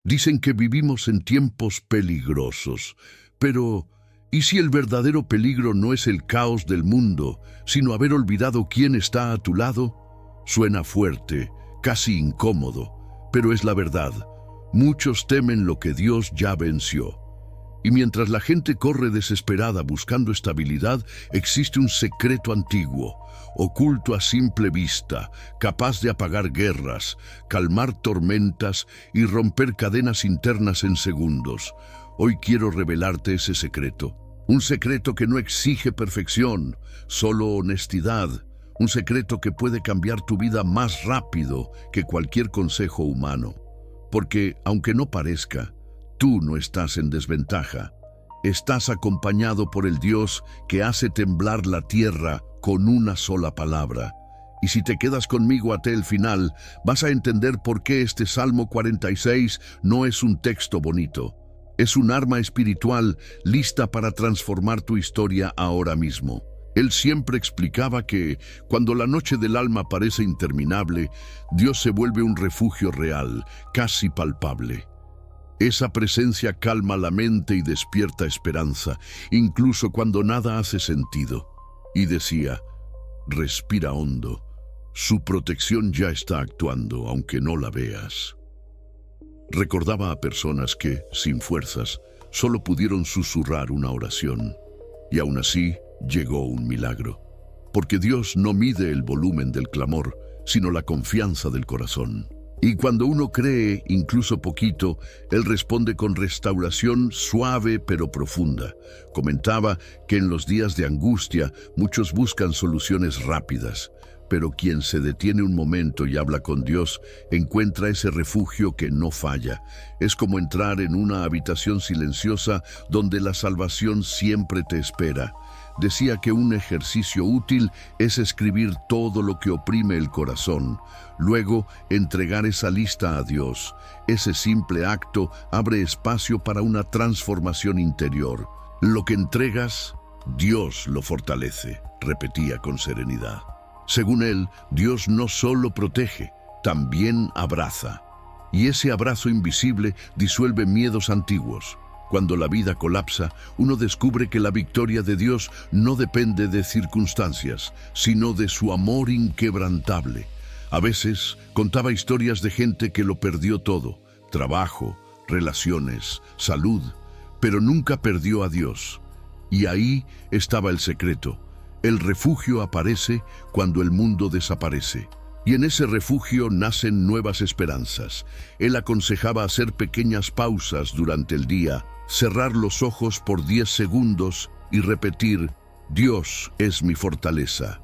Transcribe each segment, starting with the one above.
Dicen que vivimos en tiempos peligrosos, pero ¿y si el verdadero peligro no es el caos del mundo, sino haber olvidado quién está a tu lado? Suena fuerte, casi incómodo, pero es la verdad. Muchos temen lo que Dios ya venció. Y mientras la gente corre desesperada buscando estabilidad, existe un secreto antiguo, oculto a simple vista, capaz de apagar guerras, calmar tormentas y romper cadenas internas en segundos. Hoy quiero revelarte ese secreto. Un secreto que no exige perfección, solo honestidad. Un secreto que puede cambiar tu vida más rápido que cualquier consejo humano. Porque, aunque no parezca, tú no estás en desventaja. Estás acompañado por el Dios que hace temblar la tierra con una sola palabra. Y si te quedas conmigo hasta el final, vas a entender por qué este Salmo 46 no es un texto bonito. Es un arma espiritual lista para transformar tu historia ahora mismo. Él siempre explicaba que, cuando la noche del alma parece interminable, Dios se vuelve un refugio real, casi palpable. Esa presencia calma la mente y despierta esperanza, incluso cuando nada hace sentido. Y decía, respira hondo, su protección ya está actuando, aunque no la veas. Recordaba a personas que, sin fuerzas, solo pudieron susurrar una oración. Y aún así, llegó un milagro. Porque Dios no mide el volumen del clamor, sino la confianza del corazón. Y cuando uno cree, incluso poquito, Él responde con restauración suave pero profunda. Comentaba que en los días de angustia muchos buscan soluciones rápidas, pero quien se detiene un momento y habla con Dios encuentra ese refugio que no falla. Es como entrar en una habitación silenciosa donde la salvación siempre te espera. Decía que un ejercicio útil es escribir todo lo que oprime el corazón. Luego, entregar esa lista a Dios. Ese simple acto abre espacio para una transformación interior. Lo que entregas, Dios lo fortalece, repetía con serenidad. Según él, Dios no solo protege, también abraza. Y ese abrazo invisible disuelve miedos antiguos. Cuando la vida colapsa, uno descubre que la victoria de Dios no depende de circunstancias, sino de su amor inquebrantable. A veces contaba historias de gente que lo perdió todo, trabajo, relaciones, salud, pero nunca perdió a Dios. Y ahí estaba el secreto. El refugio aparece cuando el mundo desaparece. Y en ese refugio nacen nuevas esperanzas. Él aconsejaba hacer pequeñas pausas durante el día, cerrar los ojos por 10 segundos y repetir, Dios es mi fortaleza.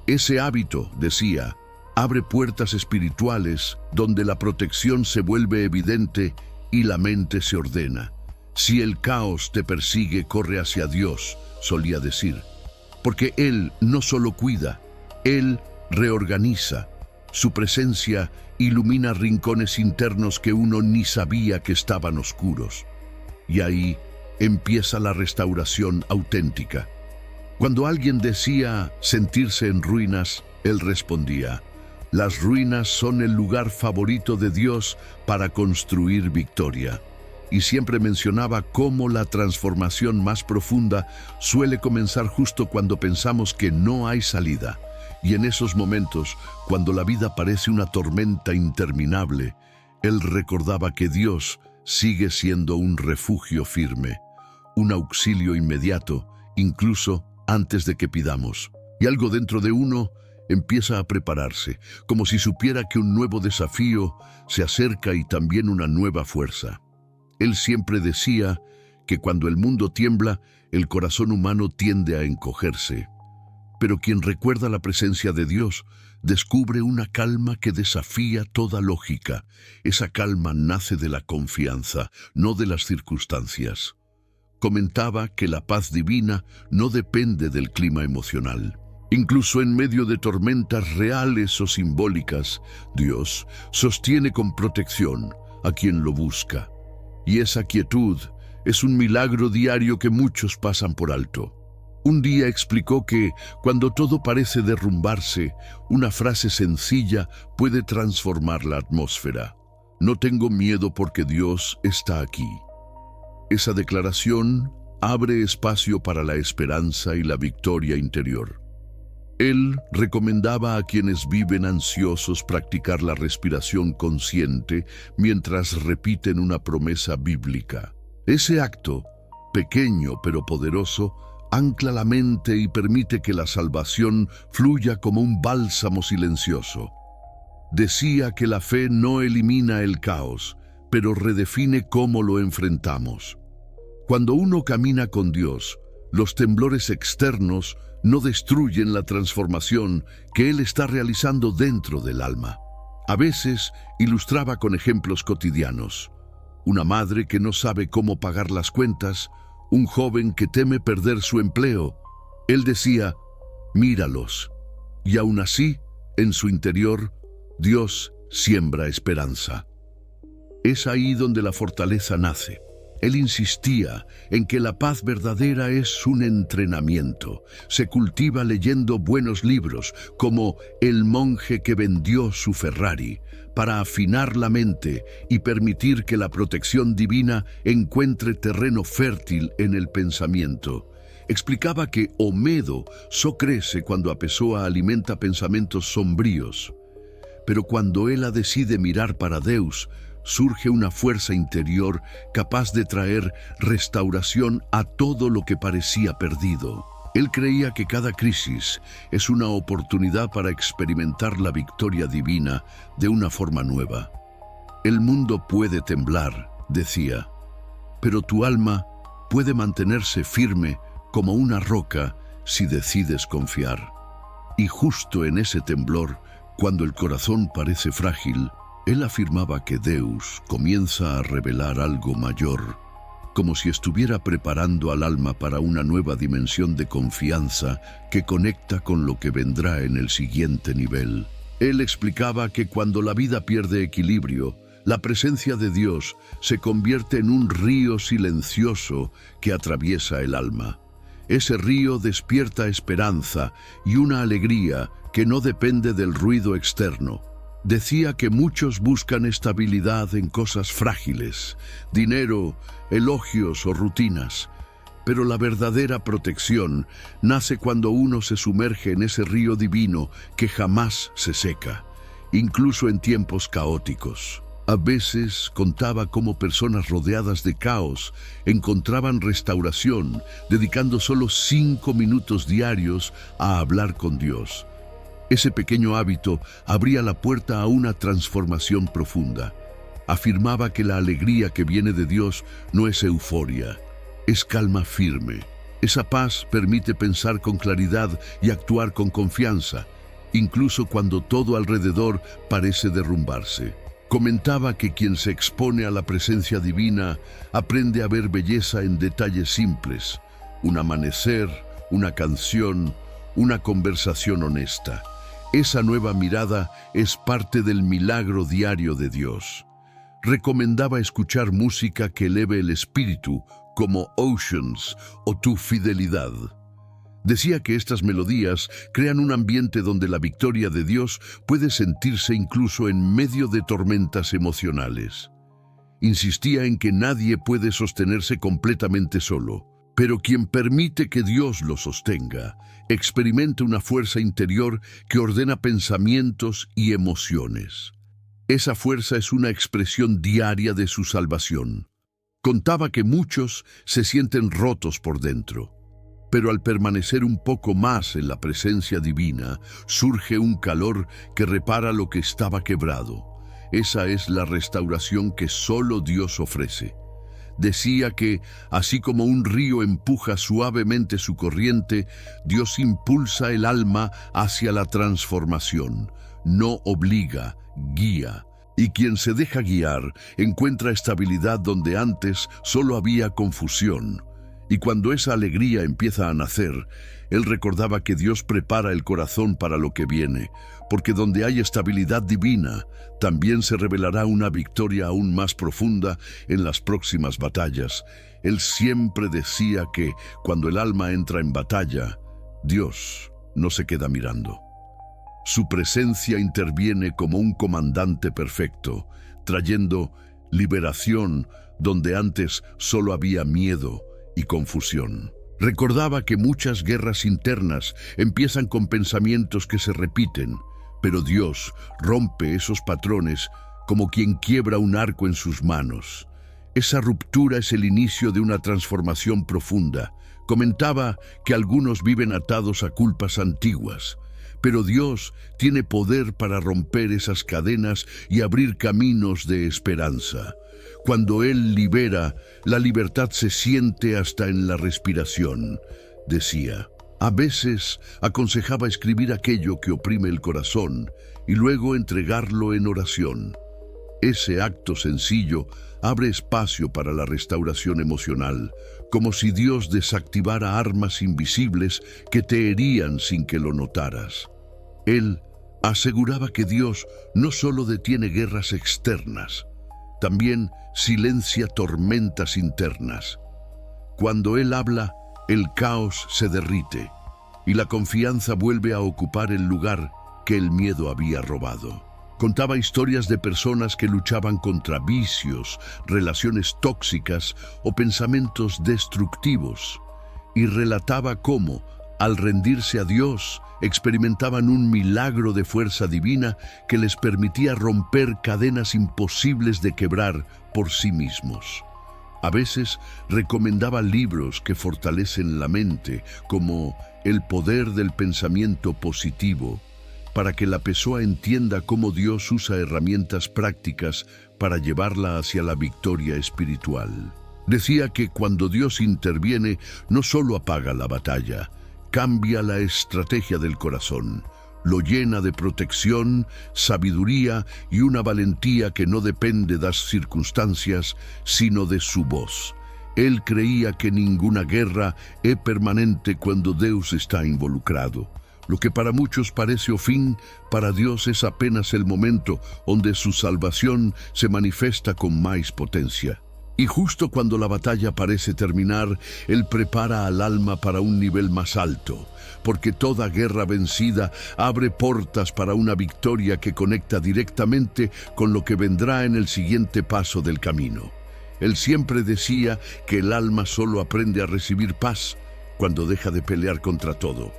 Ese hábito, decía, abre puertas espirituales donde la protección se vuelve evidente y la mente se ordena. Si el caos te persigue, corre hacia Dios, solía decir, porque Él no solo cuida, Él reorganiza. Su presencia ilumina rincones internos que uno ni sabía que estaban oscuros. Y ahí empieza la restauración auténtica. Cuando alguien decía sentirse en ruinas, él respondía, las ruinas son el lugar favorito de Dios para construir victoria. Y siempre mencionaba cómo la transformación más profunda suele comenzar justo cuando pensamos que no hay salida. Y en esos momentos, cuando la vida parece una tormenta interminable, él recordaba que Dios sigue siendo un refugio firme, un auxilio inmediato, incluso antes de que pidamos. Y algo dentro de uno empieza a prepararse, como si supiera que un nuevo desafío se acerca y también una nueva fuerza. Él siempre decía que cuando el mundo tiembla, el corazón humano tiende a encogerse. Pero quien recuerda la presencia de Dios descubre una calma que desafía toda lógica. Esa calma nace de la confianza, no de las circunstancias. Comentaba que la paz divina no depende del clima emocional. Incluso en medio de tormentas reales o simbólicas, Dios sostiene con protección a quien lo busca. Y esa quietud es un milagro diario que muchos pasan por alto. Un día explicó que, cuando todo parece derrumbarse, una frase sencilla puede transformar la atmósfera. No tengo miedo porque Dios está aquí. Esa declaración abre espacio para la esperanza y la victoria interior. Él recomendaba a quienes viven ansiosos practicar la respiración consciente mientras repiten una promesa bíblica. Ese acto, pequeño pero poderoso, ancla la mente y permite que la salvación fluya como un bálsamo silencioso. Decía que la fe no elimina el caos, pero redefine cómo lo enfrentamos. Cuando uno camina con Dios, los temblores externos no destruyen la transformación que Él está realizando dentro del alma. A veces ilustraba con ejemplos cotidianos. Una madre que no sabe cómo pagar las cuentas, un joven que teme perder su empleo. Él decía, míralos. Y aún así, en su interior, Dios siembra esperanza. Es ahí donde la fortaleza nace. Él insistía en que la paz verdadera es un entrenamiento. Se cultiva leyendo buenos libros, como El monje que vendió su Ferrari, para afinar la mente y permitir que la protección divina encuentre terreno fértil en el pensamiento. Explicaba que o medo só crece cuando a pessoa alimenta pensamientos sombríos. Pero cuando ella decide mirar para Deus, surge una fuerza interior capaz de traer restauración a todo lo que parecía perdido. Él creía que cada crisis es una oportunidad para experimentar la victoria divina de una forma nueva. El mundo puede temblar, decía, pero tu alma puede mantenerse firme como una roca si decides confiar. Y justo en ese temblor, cuando el corazón parece frágil, él afirmaba que Deus comienza a revelar algo mayor, como si estuviera preparando al alma para una nueva dimensión de confianza que conecta con lo que vendrá en el siguiente nivel. Él explicaba que cuando la vida pierde equilibrio, la presencia de Dios se convierte en un río silencioso que atraviesa el alma. Ese río despierta esperanza y una alegría que no depende del ruido externo. Decía que muchos buscan estabilidad en cosas frágiles, dinero, elogios o rutinas, pero la verdadera protección nace cuando uno se sumerge en ese río divino que jamás se seca, incluso en tiempos caóticos. A veces contaba cómo personas rodeadas de caos encontraban restauración, dedicando solo 5 minutos diarios a hablar con Dios. Ese pequeño hábito abría la puerta a una transformación profunda. Afirmaba que la alegría que viene de Dios no es euforia, es calma firme. Esa paz permite pensar con claridad y actuar con confianza, incluso cuando todo alrededor parece derrumbarse. Comentaba que quien se expone a la presencia divina aprende a ver belleza en detalles simples: un amanecer, una canción, una conversación honesta. Esa nueva mirada es parte del milagro diario de Dios. Recomendaba escuchar música que eleve el espíritu, como Oceans o Tu Fidelidad. Decía que estas melodías crean un ambiente donde la victoria de Dios puede sentirse incluso en medio de tormentas emocionales. Insistía en que nadie puede sostenerse completamente solo, pero quien permite que Dios lo sostenga, experimenta una fuerza interior que ordena pensamientos y emociones. Esa fuerza es una expresión diaria de su salvación. Contaba que muchos se sienten rotos por dentro, pero al permanecer un poco más en la presencia divina, surge un calor que repara lo que estaba quebrado. Esa es la restauración que solo Dios ofrece. Decía que, así como un río empuja suavemente su corriente, Dios impulsa el alma hacia la transformación. No obliga, guía. Y quien se deja guiar encuentra estabilidad donde antes solo había confusión. Y cuando esa alegría empieza a nacer, él recordaba que Dios prepara el corazón para lo que viene, porque donde hay estabilidad divina, también se revelará una victoria aún más profunda en las próximas batallas. Él siempre decía que, cuando el alma entra en batalla, Dios no se queda mirando. Su presencia interviene como un comandante perfecto, trayendo liberación donde antes solo había miedo y confusión. Recordaba que muchas guerras internas empiezan con pensamientos que se repiten, pero Dios rompe esos patrones como quien quiebra un arco en sus manos. Esa ruptura es el inicio de una transformación profunda. Comentaba que algunos viven atados a culpas antiguas, pero Dios tiene poder para romper esas cadenas y abrir caminos de esperanza. Cuando Él libera, la libertad se siente hasta en la respiración, decía. A veces aconsejaba escribir aquello que oprime el corazón y luego entregarlo en oración. Ese acto sencillo abre espacio para la restauración emocional, como si Dios desactivara armas invisibles que te herían sin que lo notaras. Él aseguraba que Dios no solo detiene guerras externas, también silencia tormentas internas. Cuando Él habla, el caos se derrite y la confianza vuelve a ocupar el lugar que el miedo había robado. Contaba historias de personas que luchaban contra vicios, relaciones tóxicas o pensamientos destructivos, y relataba cómo, al rendirse a Dios, experimentaban un milagro de fuerza divina que les permitía romper cadenas imposibles de quebrar por sí mismos. A veces recomendaba libros que fortalecen la mente, como El poder del pensamiento positivo, para que la persona entienda cómo Dios usa herramientas prácticas para llevarla hacia la victoria espiritual. Decía que cuando Dios interviene, no solo apaga la batalla, cambia la estrategia del corazón, lo llena de protección, sabiduría y una valentía que no depende de las circunstancias, sino de su voz. Él creía que ninguna guerra es permanente cuando Dios está involucrado. Lo que para muchos parece un fin, para Dios es apenas el momento donde su salvación se manifiesta con más potencia. Y justo cuando la batalla parece terminar, Él prepara al alma para un nivel más alto, porque toda guerra vencida abre puertas para una victoria que conecta directamente con lo que vendrá en el siguiente paso del camino. Él siempre decía que el alma solo aprende a recibir paz cuando deja de pelear contra todo.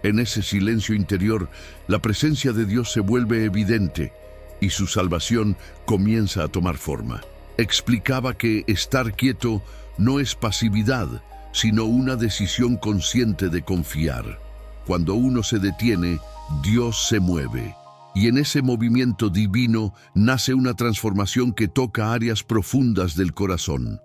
En ese silencio interior, la presencia de Dios se vuelve evidente y su salvación comienza a tomar forma. Explicaba que estar quieto no es pasividad, sino una decisión consciente de confiar. Cuando uno se detiene, Dios se mueve. Y en ese movimiento divino nace una transformación que toca áreas profundas del corazón.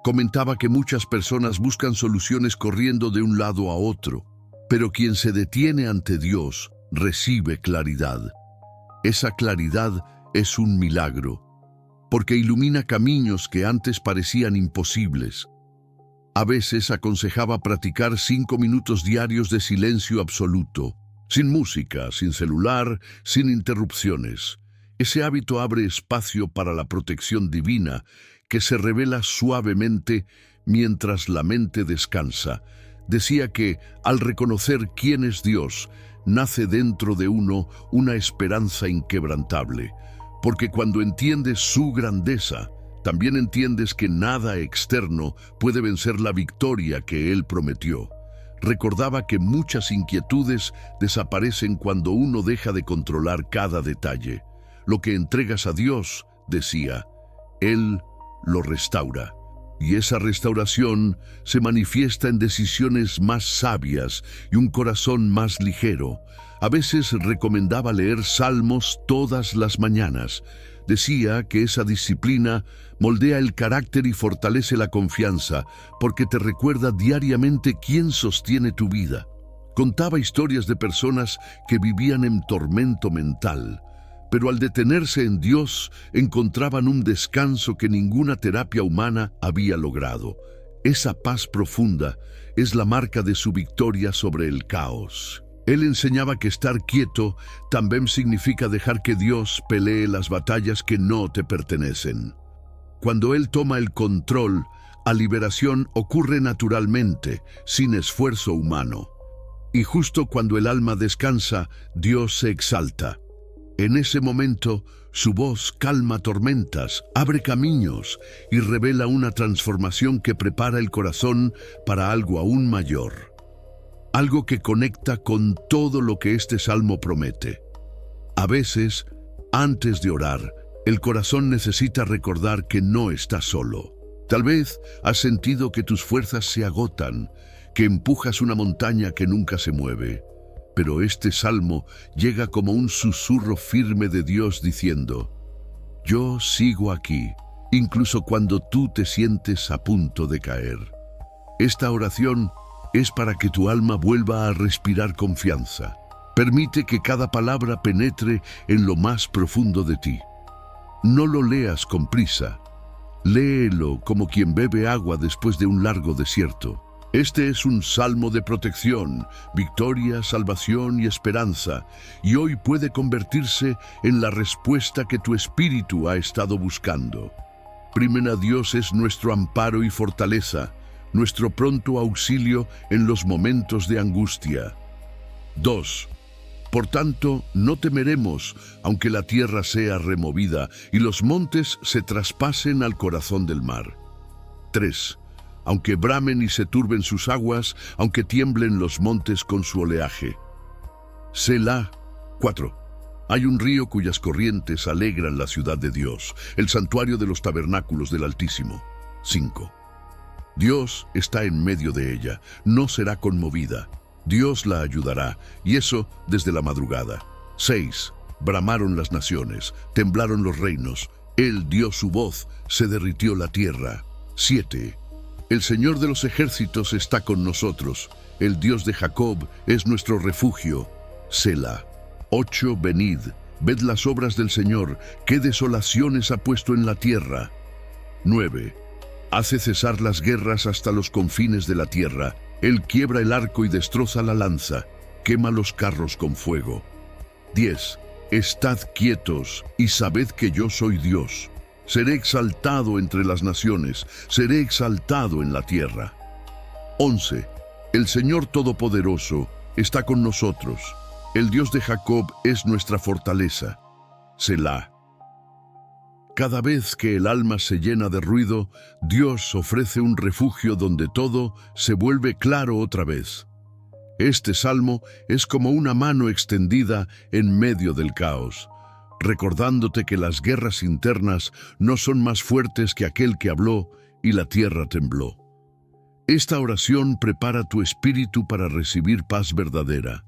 Comentaba que muchas personas buscan soluciones corriendo de un lado a otro, pero quien se detiene ante Dios recibe claridad. Esa claridad es un milagro, porque ilumina caminos que antes parecían imposibles. A veces aconsejaba practicar 5 minutos diarios de silencio absoluto, sin música, sin celular, sin interrupciones. Ese hábito abre espacio para la protección divina que se revela suavemente mientras la mente descansa. Decía que, al reconocer quién es Dios, nace dentro de uno una esperanza inquebrantable, porque cuando entiendes su grandeza, también entiendes que nada externo puede vencer la victoria que Él prometió. Recordaba que muchas inquietudes desaparecen cuando uno deja de controlar cada detalle. Lo que entregas a Dios, decía, Él lo restaura. Y esa restauración se manifiesta en decisiones más sabias y un corazón más ligero. A veces recomendaba leer salmos todas las mañanas. Decía que esa disciplina moldea el carácter y fortalece la confianza, porque te recuerda diariamente quién sostiene tu vida. Contaba historias de personas que vivían en tormento mental, pero al detenerse en Dios encontraban un descanso que ninguna terapia humana había logrado. Esa paz profunda es la marca de su victoria sobre el caos. Él enseñaba que estar quieto también significa dejar que Dios pelee las batallas que no te pertenecen. Cuando Él toma el control, la liberación ocurre naturalmente, sin esfuerzo humano. Y justo cuando el alma descansa, Dios se exalta. En ese momento, su voz calma tormentas, abre caminos y revela una transformación que prepara el corazón para algo aún mayor. Algo que conecta con todo lo que este salmo promete. A veces, antes de orar, el corazón necesita recordar que no está solo. Tal vez has sentido que tus fuerzas se agotan, que empujas una montaña que nunca se mueve. Pero este salmo llega como un susurro firme de Dios diciendo: yo sigo aquí, incluso cuando tú te sientes a punto de caer. Esta oración es para que tu alma vuelva a respirar confianza. Permite que cada palabra penetre en lo más profundo de ti. No lo leas con prisa. Léelo como quien bebe agua después de un largo desierto. Este es un salmo de protección, victoria, salvación y esperanza, y hoy puede convertirse en la respuesta que tu espíritu ha estado buscando. Primero, Dios es nuestro amparo y fortaleza, nuestro pronto auxilio en los momentos de angustia. 2. Por tanto, no temeremos, aunque la tierra sea removida y los montes se traspasen al corazón del mar. 3. Aunque bramen y se turben sus aguas, aunque tiemblen los montes con su oleaje. Selah. 4. Hay un río cuyas corrientes alegran la ciudad de Dios, el santuario de los tabernáculos del Altísimo. 5. Dios está en medio de ella, no será conmovida. Dios la ayudará, y eso desde la madrugada. 6. Bramaron las naciones, temblaron los reinos. Él dio su voz, se derritió la tierra. 7. El Señor de los ejércitos está con nosotros. El Dios de Jacob es nuestro refugio. Selah. 8. Venid, ved las obras del Señor, qué desolaciones ha puesto en la tierra. 9. Hace cesar las guerras hasta los confines de la tierra. Él quiebra el arco y destroza la lanza, quema los carros con fuego. 10. Estad quietos y sabed que yo soy Dios. Seré exaltado entre las naciones, seré exaltado en la tierra. 11. El Señor Todopoderoso está con nosotros. El Dios de Jacob es nuestra fortaleza. Selah. Cada vez que el alma se llena de ruido, Dios ofrece un refugio donde todo se vuelve claro otra vez. Este salmo es como una mano extendida en medio del caos, recordándote que las guerras internas no son más fuertes que aquel que habló y la tierra tembló. Esta oración prepara tu espíritu para recibir paz verdadera.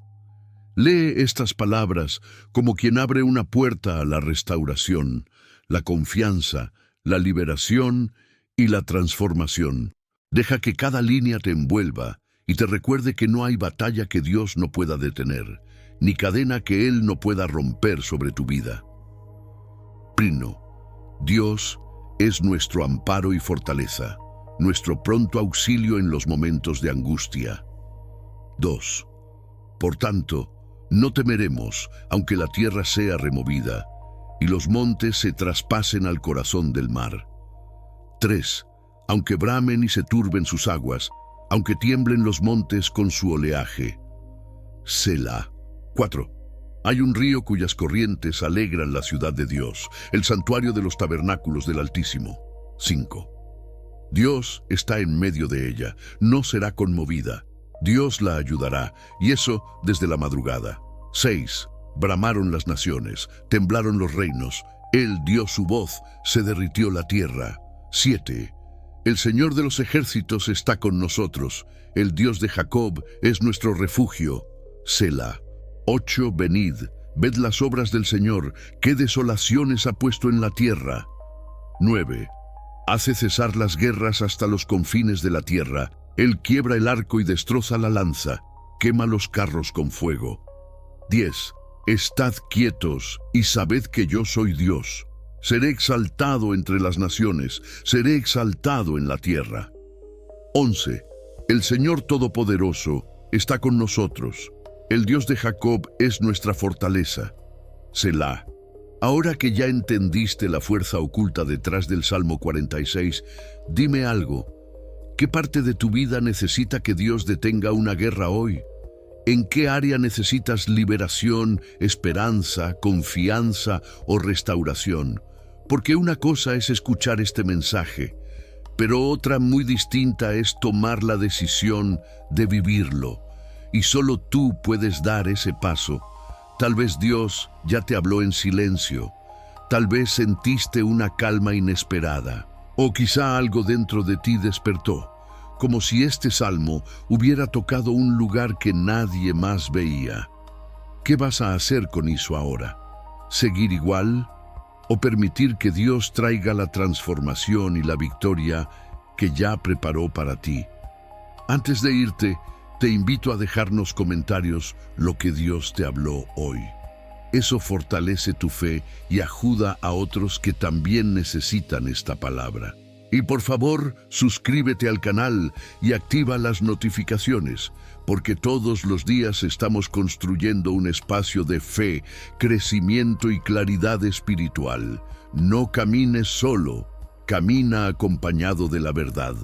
Lee estas palabras como quien abre una puerta a la restauración, la confianza, la liberación y la transformación. Deja que cada línea te envuelva y te recuerde que no hay batalla que Dios no pueda detener, ni cadena que Él no pueda romper sobre tu vida. Primero, Dios es nuestro amparo y fortaleza, nuestro pronto auxilio en los momentos de angustia. 2. Por tanto, no temeremos, aunque la tierra sea removida y los montes se traspasen al corazón del mar. 3. Aunque bramen y se turben sus aguas, aunque tiemblen los montes con su oleaje. Selah. 4. Hay un río cuyas corrientes alegran la ciudad de Dios, el santuario de los tabernáculos del Altísimo. 5. Dios está en medio de ella, no será conmovida. Dios la ayudará, y eso desde la madrugada. 6. Bramaron las naciones, temblaron los reinos. Él dio su voz, se derritió la tierra. 7. El Señor de los ejércitos está con nosotros. El Dios de Jacob es nuestro refugio. Selah. 8. Venid, ved las obras del Señor, qué desolaciones ha puesto en la tierra. 9. Hace cesar las guerras hasta los confines de la tierra. Él quiebra el arco y destroza la lanza, quema los carros con fuego. 10. Estad quietos y sabed que yo soy Dios. Seré exaltado entre las naciones, seré exaltado en la tierra. 11. El Señor Todopoderoso está con nosotros. El Dios de Jacob es nuestra fortaleza. Selah. Ahora que ya entendiste la fuerza oculta detrás del Salmo 46, dime algo. ¿Qué parte de tu vida necesita que Dios detenga una guerra hoy? ¿En qué área necesitas liberación, esperanza, confianza o restauración? Porque una cosa es escuchar este mensaje, pero otra muy distinta es tomar la decisión de vivirlo. Y solo tú puedes dar ese paso. Tal vez Dios ya te habló en silencio. Tal vez sentiste una calma inesperada. O quizá algo dentro de ti despertó, como si este salmo hubiera tocado un lugar que nadie más veía. ¿Qué vas a hacer con eso ahora? ¿Seguir igual? ¿O permitir que Dios traiga la transformación y la victoria que ya preparó para ti? Antes de irte, te invito a dejarnos comentarios lo que Dios te habló hoy. Eso fortalece tu fe y ayuda a otros que también necesitan esta palabra. Y por favor, suscríbete al canal y activa las notificaciones, porque todos los días estamos construyendo un espacio de fe, crecimiento y claridad espiritual. No camines solo, camina acompañado de la verdad.